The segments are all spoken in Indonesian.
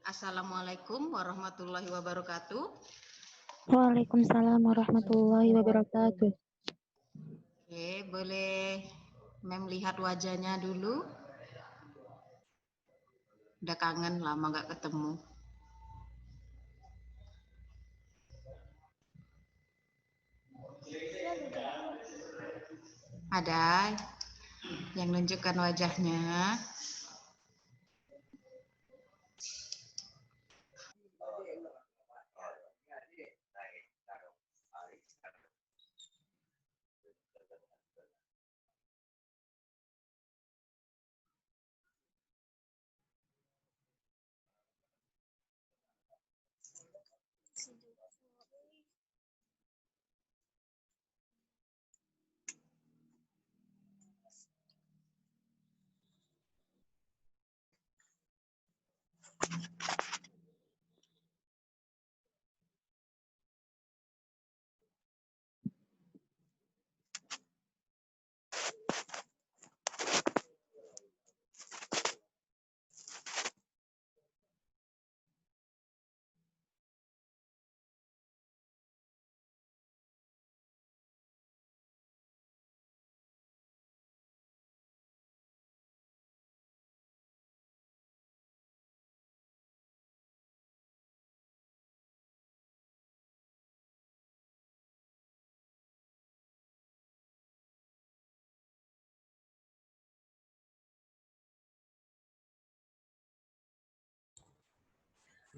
Assalamualaikum warahmatullahi wabarakatuh. Waalaikumsalam warahmatullahi wabarakatuh. Oke, boleh Mem lihat wajahnya dulu. Udah kangen lama nggak ketemu. Ada yang nunjukkan wajahnya.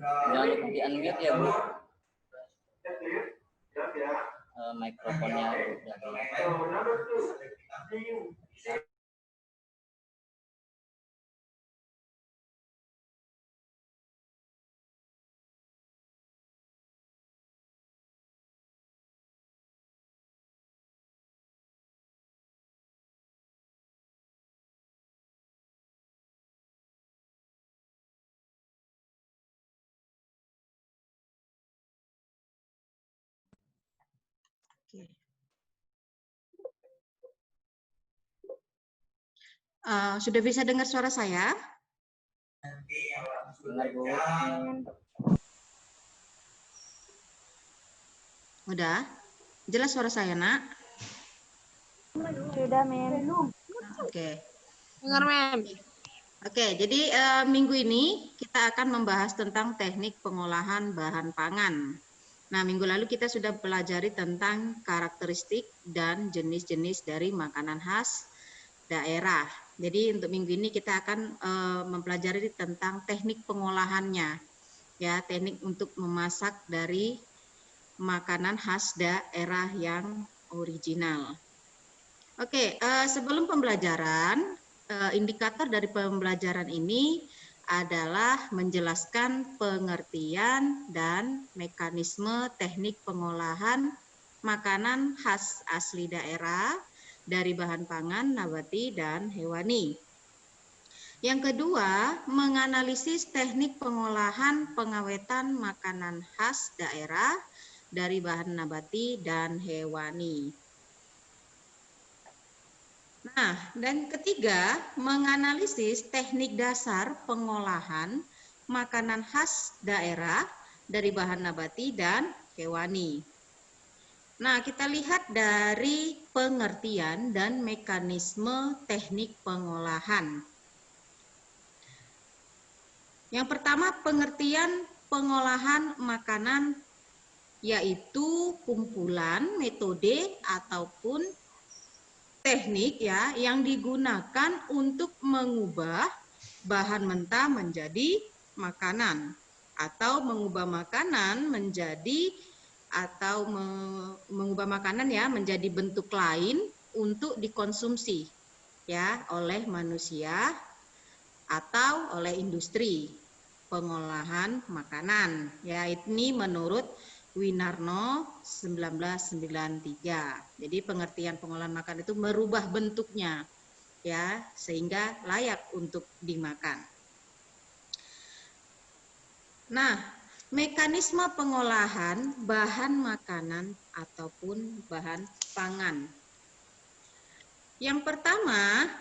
Jangan lupa di unmute ya Bu. Mikrofonnya Sudah bisa dengar suara saya? dengar Bu. Udah? Jelas suara saya, Nak? Sudah, Mem. Oke. Dengar, Mem. Oke, jadi minggu ini kita akan membahas tentang teknik pengolahan bahan pangan. Nah, minggu lalu kita sudah pelajari tentang karakteristik dan jenis-jenis dari makanan khas daerah. Jadi untuk minggu ini kita akan mempelajari tentang teknik pengolahannya, ya, teknik untuk memasak dari makanan khas daerah yang original. Oke, sebelum pembelajaran, indikator dari pembelajaran ini adalah menjelaskan pengertian dan mekanisme teknik pengolahan makanan khas asli daerah dari bahan pangan nabati dan hewani. Yang kedua, menganalisis teknik pengolahan pengawetan makanan khas daerah dari bahan nabati dan hewani. Nah, dan ketiga, menganalisis teknik dasar pengolahan makanan khas daerah dari bahan nabati dan hewani. Nah, kita lihat dari pengertian dan mekanisme teknik pengolahan. Yang pertama, pengertian pengolahan makanan yaitu kumpulan metode ataupun teknik ya yang digunakan untuk mengubah bahan mentah menjadi makanan atau mengubah makanan menjadi atau mengubah makanan ya menjadi bentuk lain untuk dikonsumsi ya oleh manusia atau oleh industri pengolahan makanan ya ini menurut Winarno 1993. Jadi pengertian pengolahan makan itu merubah bentuknya ya sehingga layak untuk dimakan. Nah, mekanisme pengolahan bahan makanan ataupun bahan pangan. Yang pertama,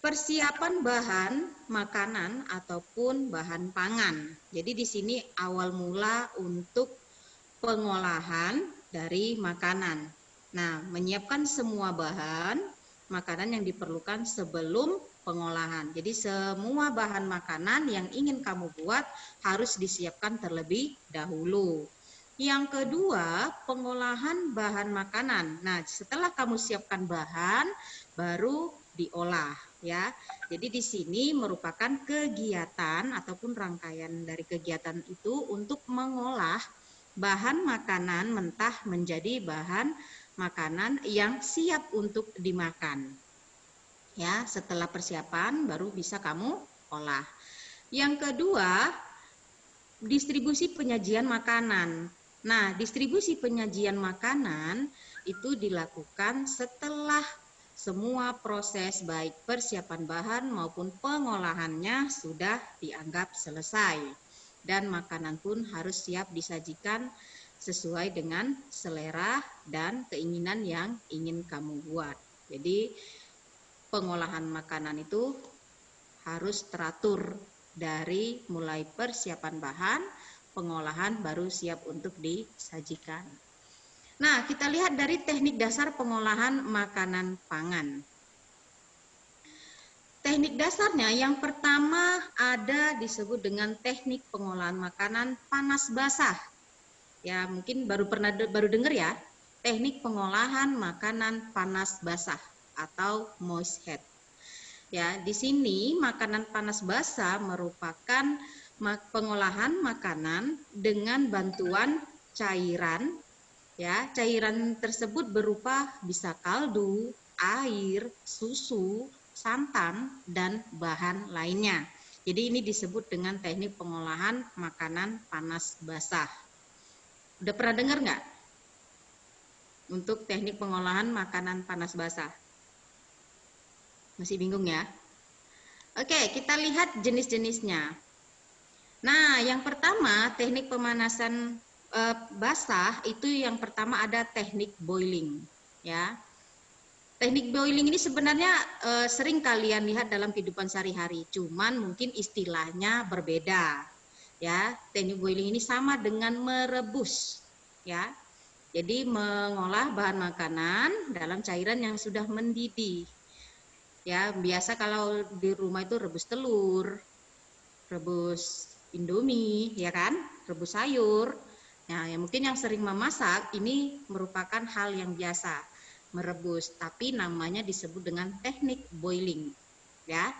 persiapan bahan makanan ataupun bahan pangan. Jadi di sini awal mula untuk pengolahan dari makanan. Nah, menyiapkan semua bahan makanan yang diperlukan sebelum pengolahan. Jadi semua bahan makanan yang ingin kamu buat harus disiapkan terlebih dahulu. Yang kedua, pengolahan bahan makanan. Nah, setelah kamu siapkan bahan, baru diolah ya. Jadi di sini merupakan kegiatan ataupun rangkaian dari kegiatan itu untuk mengolah bahan makanan mentah menjadi bahan makanan yang siap untuk dimakan. Ya, setelah persiapan baru bisa kamu olah. Yang kedua, distribusi penyajian makanan. Nah, distribusi penyajian makanan itu dilakukan setelah semua proses baik persiapan bahan maupun pengolahannya sudah dianggap selesai. Dan makanan pun harus siap disajikan sesuai dengan selera dan keinginan yang ingin kamu buat. Jadi pengolahan makanan itu harus teratur dari mulai persiapan bahan, pengolahan baru siap untuk disajikan. Nah, kita lihat dari teknik dasar pengolahan makanan pangan. Teknik dasarnya yang pertama ada disebut dengan teknik pengolahan makanan panas basah. Ya, mungkin baru dengar ya, teknik pengolahan makanan panas basah atau moist head. Ya, di sini makanan panas basah merupakan pengolahan makanan dengan bantuan cairan. Ya, cairan tersebut berupa bisa kaldu, air, susu, santan, dan bahan lainnya. Jadi ini disebut dengan teknik pengolahan makanan panas basah. Udah pernah dengar nggak? Untuk teknik pengolahan makanan panas basah. Masih bingung ya? Oke, kita lihat jenis-jenisnya. Nah, yang pertama teknik pemanasan basah itu yang pertama ada teknik boiling, ya. Teknik boiling ini sebenarnya sering kalian lihat dalam kehidupan sehari-hari, cuman mungkin istilahnya berbeda, ya. Teknik boiling ini sama dengan merebus, ya. Jadi mengolah bahan makanan dalam cairan yang sudah mendidih. Ya, biasa kalau di rumah itu rebus telur, rebus Indomie, ya kan? Rebus sayur. Nah, yang mungkin yang sering memasak ini merupakan hal yang biasa, merebus, tapi namanya disebut dengan teknik boiling, ya.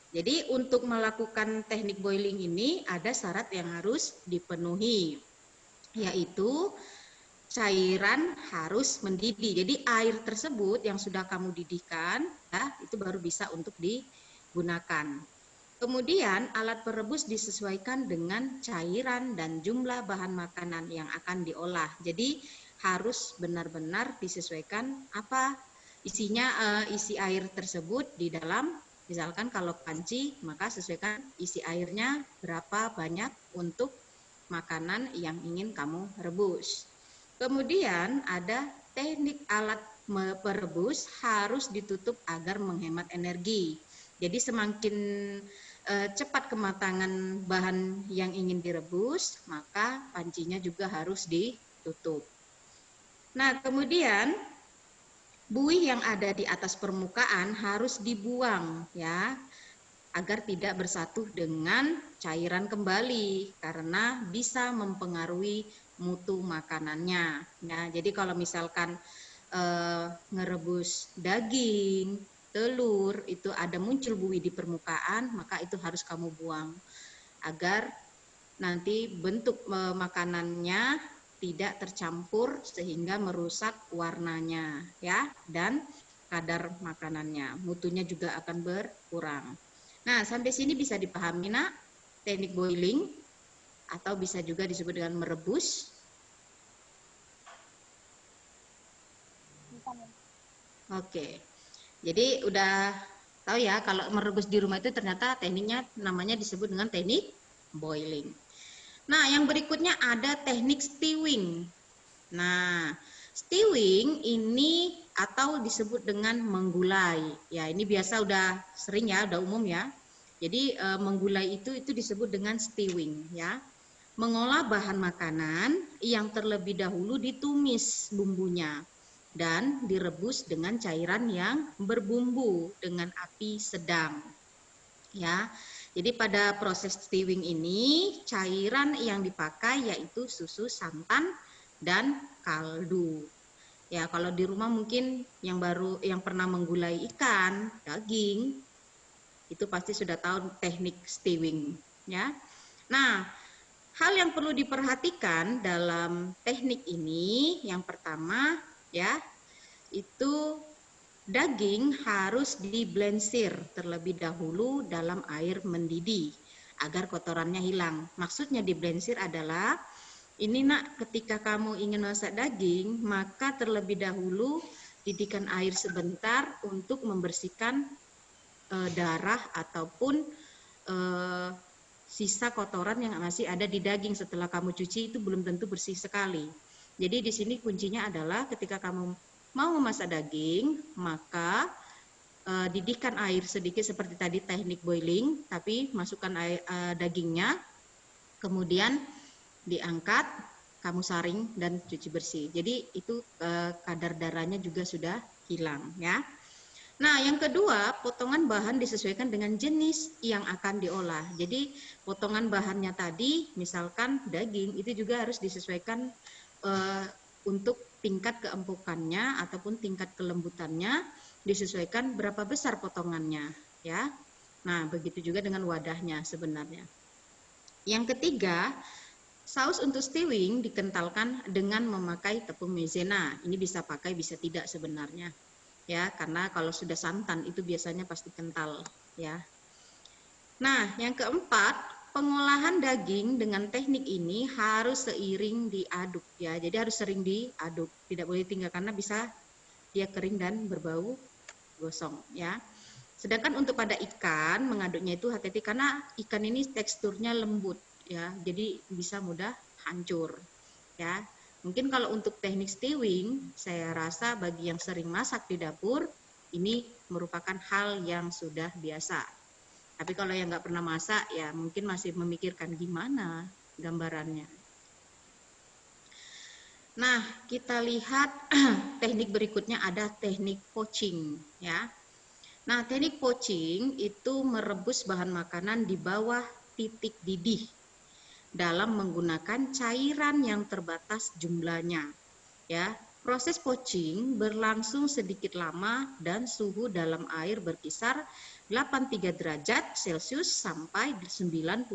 Jadi untuk melakukan teknik boiling ini ada syarat yang harus dipenuhi, yaitu cairan harus mendidih. Jadi air tersebut yang sudah kamu didihkan, ya, itu baru bisa untuk digunakan. Kemudian alat perebus disesuaikan dengan cairan dan jumlah bahan makanan yang akan diolah. Jadi harus benar-benar disesuaikan apa isinya, isi air tersebut di dalam. Misalkan kalau panci, maka sesuaikan isi airnya berapa banyak untuk makanan yang ingin kamu rebus. Kemudian ada teknik alat perebus harus ditutup agar menghemat energi. Jadi semakin cepat kematangan bahan yang ingin direbus, maka pancinya juga harus ditutup. Nah, kemudian buih yang ada di atas permukaan harus dibuang, ya, agar tidak bersatu dengan cairan kembali karena bisa mempengaruhi mutu makanannya. Nah, jadi kalau misalkan ngerebus daging, telur, itu ada muncul buih di permukaan, maka itu harus kamu buang agar nanti bentuk makanannya tidak tercampur sehingga merusak warnanya, ya, dan kadar makanannya, mutunya juga akan berkurang. Nah, sampai sini bisa dipahami, Nak, teknik boiling atau bisa juga disebut dengan merebus. Oke. Jadi udah tahu ya kalau merebus di rumah itu ternyata tekniknya namanya disebut dengan teknik boiling. Nah, yang berikutnya ada teknik stewing. Nah, Stewing ini atau disebut dengan menggulai. Ya, ini biasa udah sering ya, udah umum ya. Jadi menggulai itu disebut dengan stewing ya. Mengolah bahan makanan yang terlebih dahulu ditumis bumbunya dan direbus dengan cairan yang berbumbu dengan api sedang. Ya. Jadi pada proses stewing ini cairan yang dipakai yaitu susu, santan, dan kaldu. Ya, kalau di rumah mungkin yang pernah menggulai ikan, daging, itu pasti sudah tahu teknik stewing, ya. Nah, hal yang perlu diperhatikan dalam teknik ini yang pertama ya, itu daging harus diblensir terlebih dahulu dalam air mendidih agar kotorannya hilang. Maksudnya diblensir adalah ini nak, ketika kamu ingin masak daging, maka terlebih dahulu didihkan air sebentar untuk membersihkan darah ataupun sisa kotoran yang masih ada di daging setelah kamu cuci itu belum tentu bersih sekali. Jadi di sini kuncinya adalah ketika kamu mau memasak daging, maka didihkan air sedikit seperti tadi teknik boiling, tapi masukkan air, dagingnya, kemudian diangkat, kamu saring dan cuci bersih. Jadi itu kadar darahnya juga sudah hilang ya. Nah, yang kedua, potongan bahan disesuaikan dengan jenis yang akan diolah. Jadi, potongan bahannya tadi, misalkan daging, itu juga harus disesuaikan untuk tingkat keempukannya ataupun tingkat kelembutannya, disesuaikan berapa besar potongannya, ya. Nah, begitu juga dengan wadahnya sebenarnya. Yang ketiga, saus untuk stewing dikentalkan dengan memakai tepung maizena. Ini bisa pakai, bisa tidak sebenarnya. Ya, karena kalau sudah santan itu biasanya pasti kental ya. Nah, yang keempat, pengolahan daging dengan teknik ini harus seiring diaduk ya. Jadi harus sering diaduk, tidak boleh tinggal karena bisa dia kering dan berbau gosong ya. Sedangkan untuk pada ikan mengaduknya itu hati-hati karena ikan ini teksturnya lembut ya. Jadi bisa mudah hancur ya. Mungkin kalau untuk teknik stewing, saya rasa bagi yang sering masak di dapur, ini merupakan hal yang sudah biasa. Tapi kalau yang nggak pernah masak, ya mungkin masih memikirkan gimana gambarannya. Nah, kita lihat teknik berikutnya ada teknik poaching, ya. Nah, teknik poaching itu merebus bahan makanan di bawah titik didih dalam menggunakan cairan yang terbatas jumlahnya. Ya, proses poaching berlangsung sedikit lama dan suhu dalam air berkisar 83 derajat Celcius sampai 95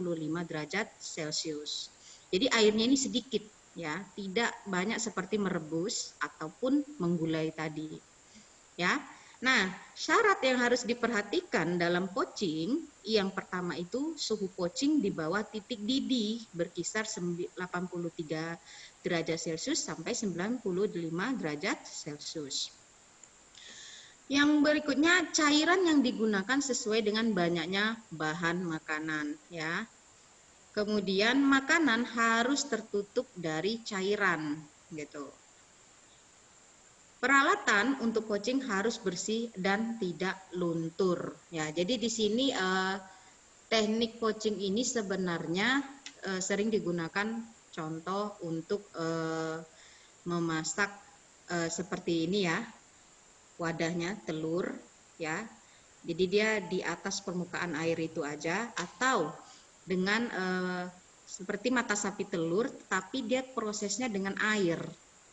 derajat Celcius. Jadi airnya ini sedikit ya, tidak banyak seperti merebus ataupun menggulai tadi. Ya. Nah, syarat yang harus diperhatikan dalam poaching, yang pertama itu suhu poaching di bawah titik didih berkisar 83 derajat Celcius sampai 95 derajat Celcius. Yang berikutnya, cairan yang digunakan sesuai dengan banyaknya bahan makanan ya. Kemudian makanan harus tertutup dari cairan gitu. Peralatan untuk poaching harus bersih dan tidak luntur. Ya, jadi di sini teknik poaching ini sebenarnya sering digunakan contoh untuk memasak seperti ini ya, wadahnya telur ya. Jadi dia di atas permukaan air itu aja, atau dengan seperti mata sapi telur, tapi dia prosesnya dengan air.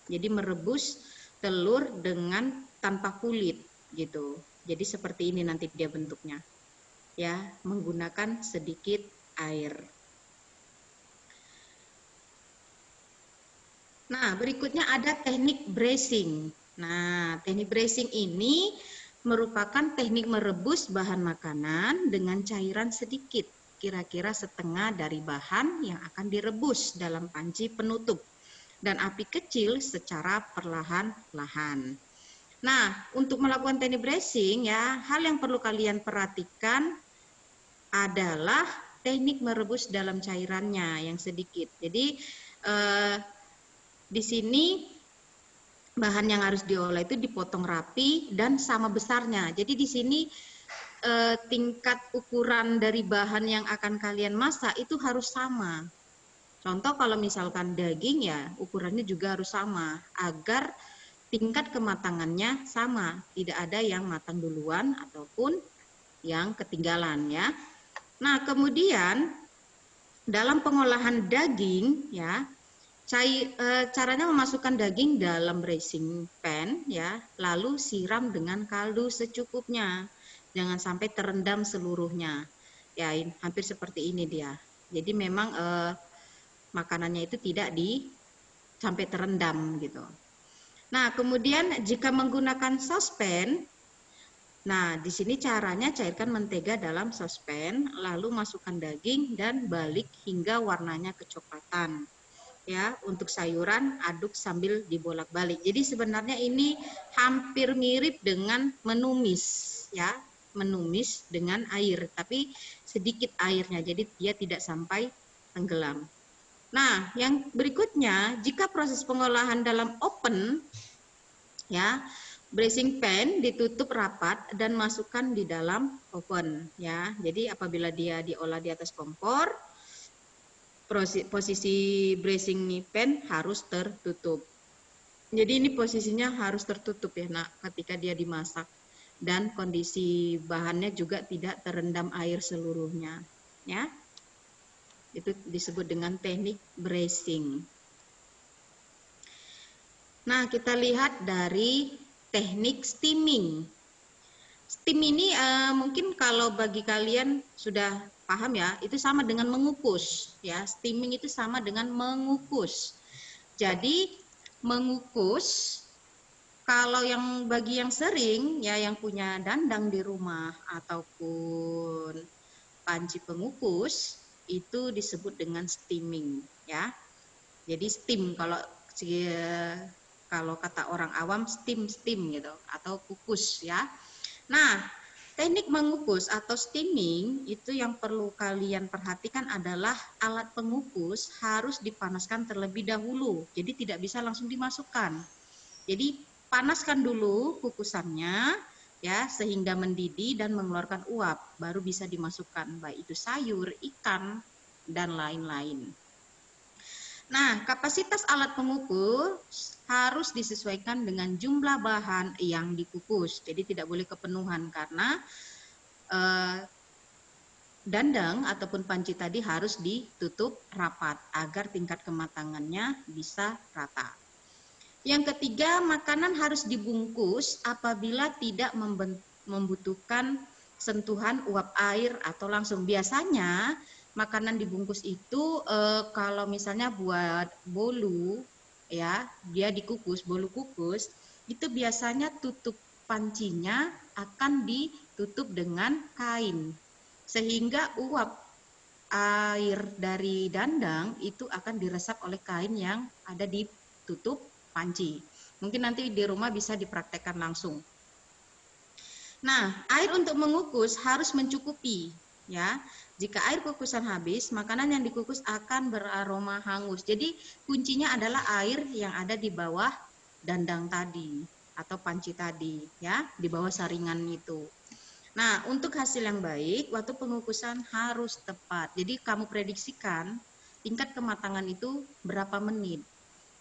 Jadi merebus telur dengan tanpa kulit gitu. Jadi seperti ini nanti dia bentuknya. Ya, menggunakan sedikit air. Nah, berikutnya ada teknik bracing. Nah, teknik bracing ini merupakan teknik merebus bahan makanan dengan cairan sedikit, kira-kira setengah dari bahan yang akan direbus dalam panci penutup, dan api kecil secara perlahan-lahan. Nah, untuk melakukan teknik bracing ya, hal yang perlu kalian perhatikan adalah teknik merebus dalam cairannya yang sedikit. Jadi di sini bahan yang harus diolah itu dipotong rapi dan sama besarnya. Jadi di sini tingkat ukuran dari bahan yang akan kalian masak itu harus sama. Contoh kalau misalkan daging ya ukurannya juga harus sama agar tingkat kematangannya sama, tidak ada yang matang duluan ataupun yang ketinggalan ya. Nah, kemudian dalam pengolahan daging ya, caranya memasukkan daging dalam braising pan ya, lalu siram dengan kaldu secukupnya. Jangan sampai terendam seluruhnya. Ya, hampir seperti ini dia. Jadi memang makanannya itu tidak sampai terendam gitu. Nah, kemudian jika menggunakan saucepan, nah di sini caranya cairkan mentega dalam saucepan, lalu masukkan daging dan balik hingga warnanya kecoklatan. Ya, untuk sayuran aduk sambil dibolak-balik. Jadi sebenarnya ini hampir mirip dengan menumis ya, menumis dengan air, tapi sedikit airnya. Jadi dia tidak sampai tenggelam. Nah, yang berikutnya, jika proses pengolahan dalam oven, ya, braising pan ditutup rapat dan masukkan di dalam oven, ya. Jadi apabila dia diolah di atas kompor, posisi braising pan harus tertutup. Jadi ini posisinya harus tertutup ya, nak, ketika dia dimasak. Dan kondisi bahannya juga tidak terendam air seluruhnya, ya. Itu disebut dengan teknik braising. Nah, kita lihat dari teknik steaming. Steam ini mungkin kalau bagi kalian sudah paham ya, itu sama dengan mengukus ya. Steaming itu sama dengan mengukus. Jadi mengukus, kalau yang bagi yang sering ya, yang punya dandang di rumah ataupun panci pengukus, itu disebut dengan steaming ya. Jadi steam kalau kata orang awam steam gitu atau kukus ya. Nah, teknik mengukus atau steaming itu yang perlu kalian perhatikan adalah alat pengukus harus dipanaskan terlebih dahulu. Jadi tidak bisa langsung dimasukkan. Jadi panaskan dulu kukusannya ya sehingga mendidih dan mengeluarkan uap, baru bisa dimasukkan baik itu sayur, ikan dan lain-lain. Nah, kapasitas alat pengukus harus disesuaikan dengan jumlah bahan yang dikukus. Jadi tidak boleh kepenuhan karena dandang ataupun panci tadi harus ditutup rapat agar tingkat kematangannya bisa rata. Yang ketiga, makanan harus dibungkus apabila tidak membutuhkan sentuhan uap air atau langsung. Biasanya makanan dibungkus itu kalau misalnya buat bolu ya, dia dikukus, bolu kukus, itu biasanya tutup pancinya akan ditutup dengan kain. Sehingga uap air dari dandang itu akan diresap oleh kain yang ada di tutup panci. Mungkin nanti di rumah bisa dipraktekkan langsung. Nah, air untuk mengukus harus mencukupi ya. Jika air kukusan habis, makanan yang dikukus akan beraroma hangus. Jadi kuncinya adalah air yang ada di bawah dandang tadi atau panci tadi ya, di bawah saringan itu. Nah, untuk hasil yang baik, waktu pengukusan harus tepat. Jadi kamu prediksikan tingkat kematangan itu berapa menit.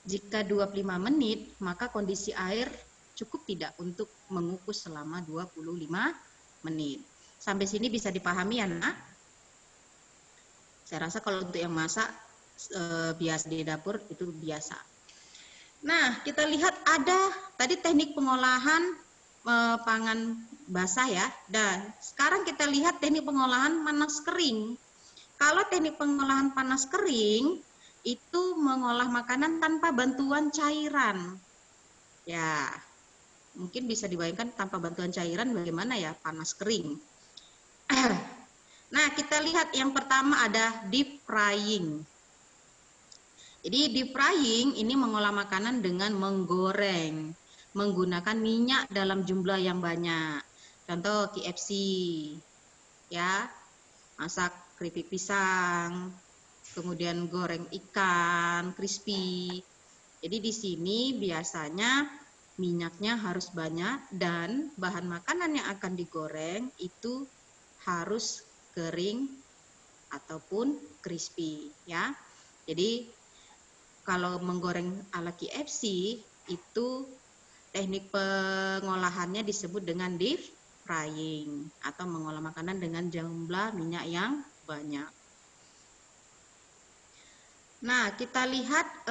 Jika 25 menit, maka kondisi air cukup tidak untuk mengukus selama 25 menit. Sampai sini bisa dipahami ya, nak? Saya rasa kalau untuk yang masak biasa di dapur itu biasa. Nah, kita lihat ada tadi teknik pengolahan pangan basah ya. Dan sekarang kita lihat teknik pengolahan panas kering. Kalau teknik pengolahan panas kering itu mengolah makanan tanpa bantuan cairan. Ya, mungkin bisa dibayangkan tanpa bantuan cairan bagaimana ya panas kering. Nah, kita lihat yang pertama ada deep frying. Jadi deep frying ini mengolah makanan dengan menggoreng, menggunakan minyak dalam jumlah yang banyak. Contoh KFC, ya, masak keripik pisang, kemudian goreng ikan crispy. Jadi di sini biasanya minyaknya harus banyak dan bahan makanan yang akan digoreng itu harus kering ataupun crispy ya. Jadi kalau menggoreng ala KFC itu teknik pengolahannya disebut dengan deep frying atau mengolah makanan dengan jumlah minyak yang banyak. Nah, kita lihat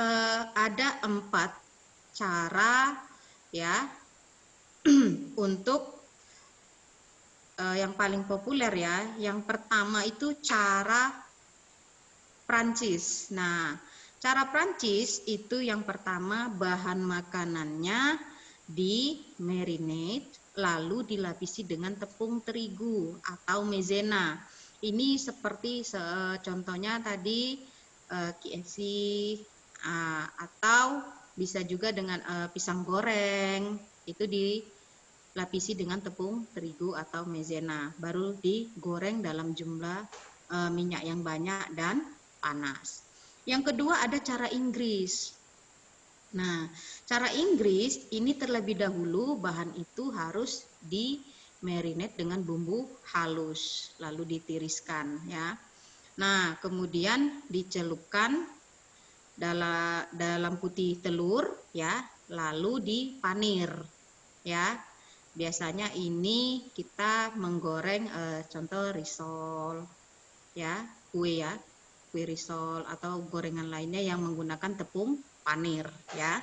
ada 4 cara ya untuk yang paling populer ya. Yang pertama itu cara Prancis. Nah, cara Prancis itu yang pertama bahan makanannya di marinate lalu dilapisi dengan tepung terigu atau maizena. Ini seperti contohnya tadi KFC atau bisa juga dengan pisang goreng itu dilapisi dengan tepung terigu atau maizena baru digoreng dalam jumlah minyak yang banyak dan panas. Yang kedua ada cara Inggris. Nah, cara Inggris ini terlebih dahulu bahan itu harus di marinate dengan bumbu halus lalu ditiriskan ya. Nah, kemudian dicelupkan dalam putih telur ya, lalu dipanir ya. Biasanya ini kita menggoreng contoh risol ya, kue risol atau gorengan lainnya yang menggunakan tepung panir ya.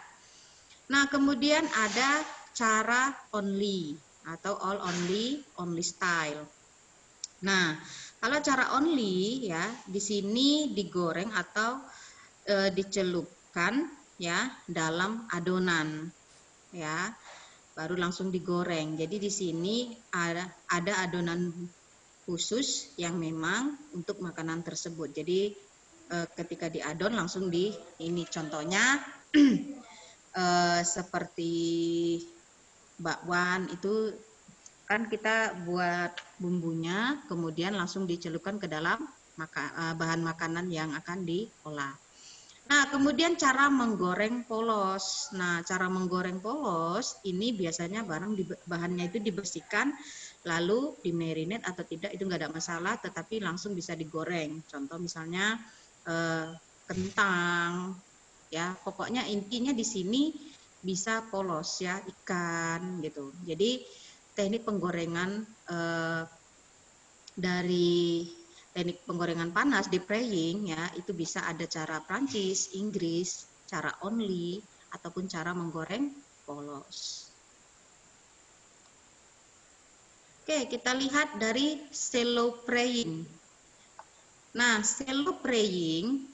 Nah, kemudian ada cara only atau all only style. Nah, kalau cara only ya, di sini digoreng atau dicelupkan ya dalam adonan ya, baru langsung digoreng. Jadi di sini ada adonan khusus yang memang untuk makanan tersebut. Jadi ketika diadon langsung ini contohnya seperti bakwan itu kan kita buat bumbunya kemudian langsung dicelupkan ke dalam bahan makanan yang akan diolah. Nah, kemudian cara menggoreng polos. Nah, cara menggoreng polos ini biasanya bahannya itu dibersihkan lalu dimarinate atau tidak itu nggak ada masalah, tetapi langsung bisa digoreng. Contoh misalnya kentang, ya pokoknya intinya di sini bisa polos ya, ikan gitu. Jadi teknik penggorengan dari teknik penggorengan panas deep frying ya itu bisa ada cara Prancis, Inggris, cara only ataupun cara menggoreng polos. Oke, kita lihat dari shallow frying. Nah, shallow frying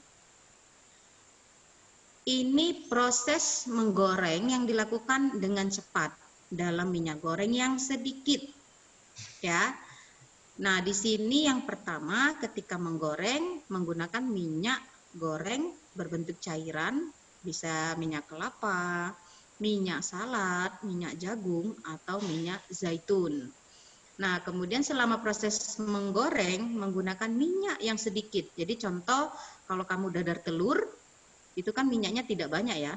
ini proses menggoreng yang dilakukan dengan cepat dalam minyak goreng yang sedikit ya. Nah, di sini yang pertama ketika menggoreng menggunakan minyak goreng berbentuk cairan, bisa minyak kelapa, minyak salad, minyak jagung, atau minyak zaitun. Nah, kemudian selama proses menggoreng menggunakan minyak yang sedikit. Jadi contoh kalau kamu dadar telur, itu kan minyaknya tidak banyak ya,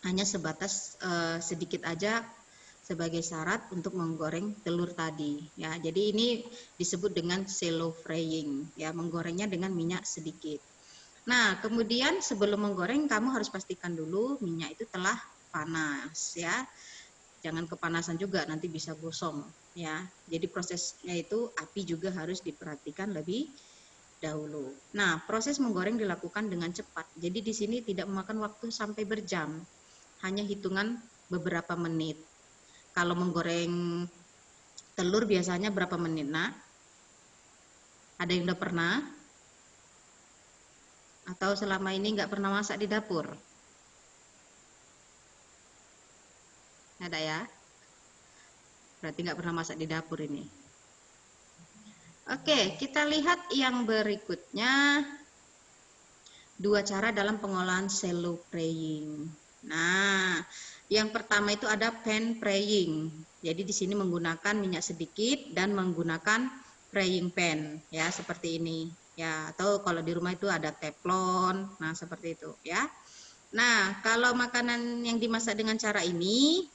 hanya sebatas sedikit aja sebagai syarat untuk menggoreng telur tadi ya. Jadi ini disebut dengan shallow frying ya, menggorengnya dengan minyak sedikit. Nah, kemudian sebelum menggoreng kamu harus pastikan dulu minyak itu telah panas ya. Jangan kepanasan juga nanti bisa gosong ya. Jadi prosesnya itu api juga harus diperhatikan lebih dahulu. Nah, proses menggoreng dilakukan dengan cepat. Jadi di sini tidak memakan waktu sampai berjam. Hanya hitungan beberapa menit. Kalau menggoreng telur biasanya berapa menit, Nak? Ada yang udah pernah? Atau selama ini nggak pernah masak di dapur? Ada ya? Berarti nggak pernah masak di dapur ini. Oke, kita lihat yang berikutnya. 2 cara dalam pengolahan shallow frying. Nah, yang pertama itu ada pan frying. Jadi di sini menggunakan minyak sedikit dan menggunakan frying pan ya seperti ini ya, atau kalau di rumah itu ada teflon. Nah, seperti itu ya. Nah, kalau makanan yang dimasak dengan cara ini,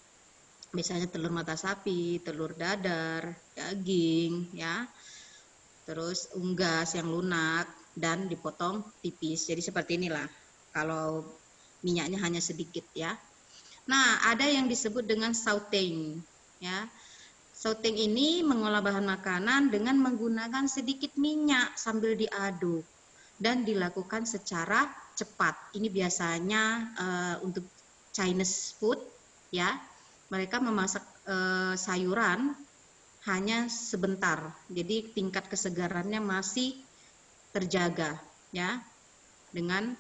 misalnya telur mata sapi, telur dadar, daging, ya, terus unggas yang lunak dan dipotong tipis. Jadi seperti inilah. Kalau minyaknya hanya sedikit, ya. Nah, ada yang disebut dengan sautéing, ya. Sautéing ini mengolah bahan makanan dengan menggunakan sedikit minyak sambil diaduk dan dilakukan secara cepat. Ini biasanya untuk Chinese food, ya. Mereka memasak sayuran hanya sebentar. Jadi tingkat kesegarannya masih terjaga, ya, dengan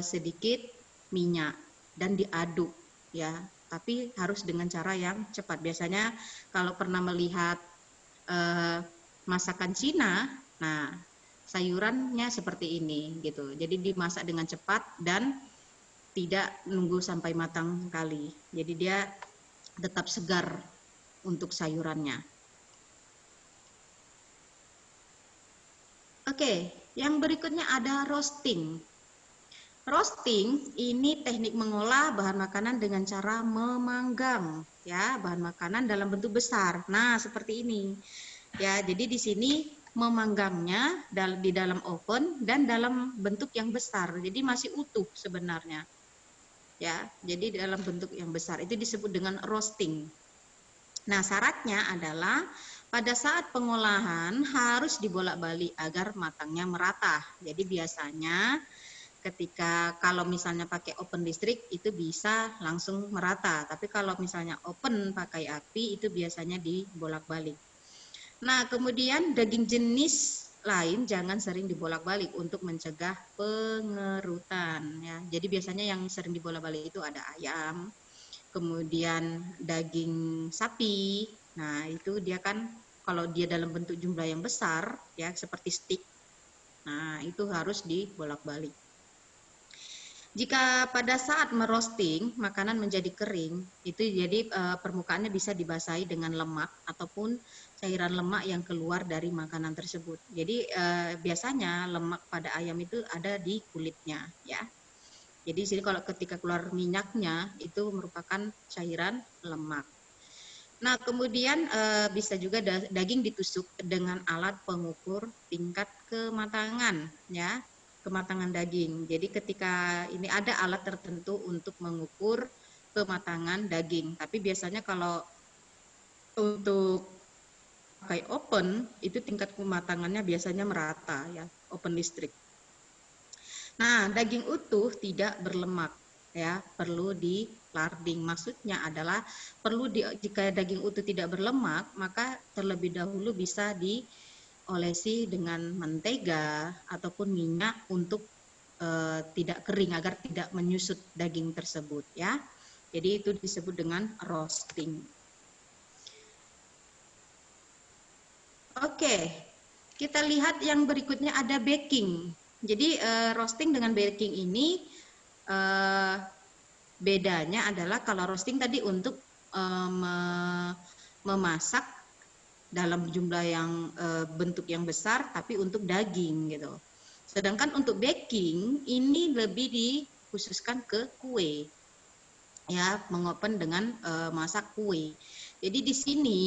sedikit minyak dan diaduk, ya. Tapi harus dengan cara yang cepat. Biasanya kalau pernah melihat masakan Cina, nah sayurannya seperti ini gitu. Jadi dimasak dengan cepat dan tidak nunggu sampai matang kali. Jadi dia tetap segar untuk sayurannya. Oke, yang berikutnya ada roasting. Roasting ini teknik mengolah bahan makanan dengan cara memanggang, ya, bahan makanan dalam bentuk besar. Nah, seperti ini. Ya, jadi di sini memanggangnya di dalam oven dan dalam bentuk yang besar. Jadi masih utuh sebenarnya. Ya, jadi dalam bentuk yang besar. Itu disebut dengan roasting. Nah, syaratnya adalah pada saat pengolahan harus dibolak-balik agar matangnya merata. Jadi biasanya ketika kalau misalnya pakai oven listrik itu bisa langsung merata, tapi kalau misalnya oven pakai api itu biasanya dibolak-balik. Nah, kemudian daging jenis lain jangan sering dibolak-balik untuk mencegah pengerutan, ya. Jadi biasanya yang sering dibolak-balik itu ada ayam, kemudian daging sapi. Nah, itu dia kan kalau dia dalam bentuk jumlah yang besar, ya, seperti steak. Nah, itu harus dibolak-balik. Jika pada saat merosting makanan menjadi kering, itu jadi permukaannya bisa dibasahi dengan lemak ataupun cairan lemak yang keluar dari makanan tersebut. Jadi biasanya lemak pada ayam itu ada di kulitnya, ya. Jadi sini kalau ketika keluar minyaknya itu merupakan cairan lemak. Nah, kemudian bisa juga daging ditusuk dengan alat pengukur tingkat kematangan, ya, kematangan daging. Jadi ketika ini ada alat tertentu untuk mengukur kematangan daging. Tapi biasanya kalau untuk pakai oven itu tingkat kematangannya biasanya merata, ya, oven listrik. Nah, daging utuh tidak berlemak, ya, perlu di larding. Maksudnya adalah jika daging utuh tidak berlemak, maka terlebih dahulu bisa diolesi dengan mentega ataupun minyak untuk tidak kering agar tidak menyusut daging tersebut, ya. Jadi itu disebut dengan roasting. Oke, kita lihat yang berikutnya ada baking. Jadi roasting dengan baking ini bedanya adalah kalau roasting tadi untuk memasak dalam jumlah yang bentuk yang besar, tapi untuk daging gitu. Sedangkan untuk baking ini lebih dikhususkan ke kue, ya, mengopen dengan masak kue. Jadi di sini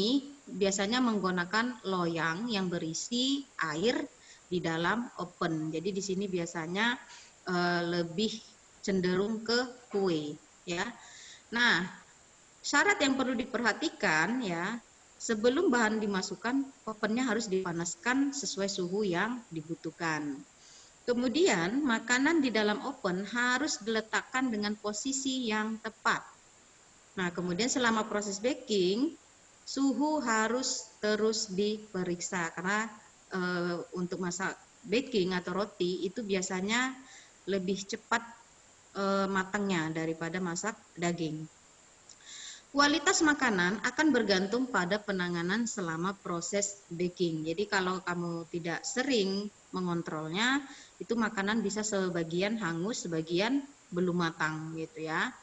biasanya menggunakan loyang yang berisi air di dalam oven. Jadi di sini biasanya lebih cenderung ke kue, ya. Nah, syarat yang perlu diperhatikan, ya, sebelum bahan dimasukkan ovennya harus dipanaskan sesuai suhu yang dibutuhkan. Kemudian makanan di dalam oven harus diletakkan dengan posisi yang tepat. Nah, kemudian selama proses baking, suhu harus terus diperiksa karena untuk masak baking atau roti itu biasanya lebih cepat matangnya daripada masak daging. Kualitas makanan akan bergantung pada penanganan selama proses baking. Jadi kalau kamu tidak sering mengontrolnya, itu makanan bisa sebagian hangus, sebagian belum matang gitu, ya.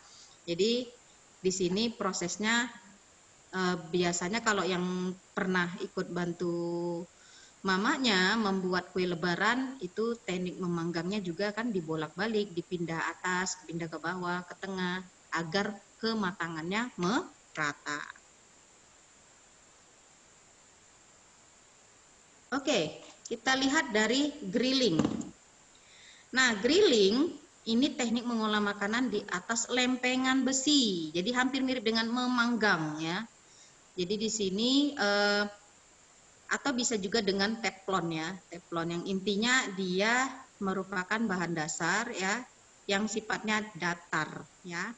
Jadi di sini prosesnya biasanya kalau yang pernah ikut bantu mamanya membuat kue lebaran itu teknik memanggangnya juga kan dibolak-balik, dipindah atas, pindah ke bawah, ke tengah, agar kematangannya merata. Oke, kita lihat dari grilling. Nah, grilling ini teknik mengolah makanan di atas lempengan besi. Jadi hampir mirip dengan memanggang ya. Jadi di sini atau bisa juga dengan teflon ya. Teflon yang intinya dia merupakan bahan dasar ya yang sifatnya datar ya.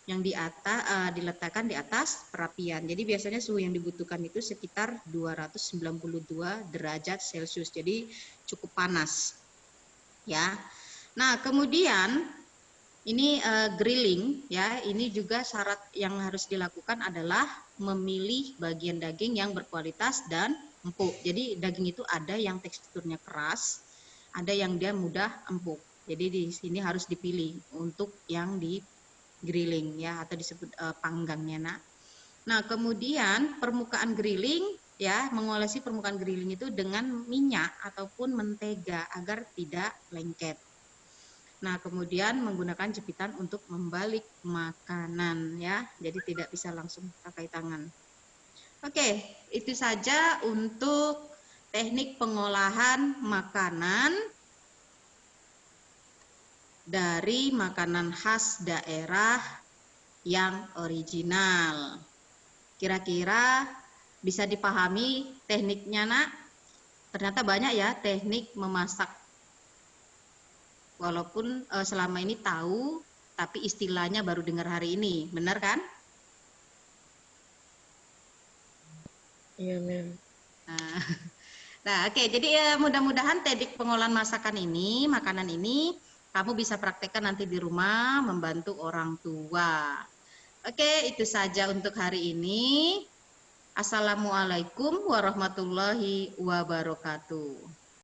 Yang di atas diletakkan di atas perapian. Jadi biasanya suhu yang dibutuhkan itu sekitar 292 derajat Celcius. Jadi cukup panas. Ya. Nah, kemudian ini grilling ya. Ini juga syarat yang harus dilakukan adalah memilih bagian daging yang berkualitas dan empuk. Jadi daging itu ada yang teksturnya keras, ada yang dia mudah empuk. Jadi di sini harus dipilih untuk yang di grilling ya atau disebut panggangnya nak. Nah, kemudian permukaan grilling ya, mengolesi permukaan grilling itu dengan minyak ataupun mentega agar tidak lengket. Nah, kemudian menggunakan jepitan untuk membalik makanan ya. Jadi tidak bisa langsung pakai tangan. Oke, itu saja untuk teknik pengolahan makanan dari makanan khas daerah yang original. Kira-kira bisa dipahami tekniknya, nak? Ternyata banyak ya teknik memasak. Walaupun selama ini tahu, tapi istilahnya baru dengar hari ini. Benar kan? Iya, Mem. Nah, oke. Jadi mudah-mudahan teknik pengolahan masakan ini, makanan ini, kamu bisa praktekkan nanti di rumah, membantu orang tua. Oke, itu saja untuk hari ini. Assalamualaikum warahmatullahi wabarakatuh.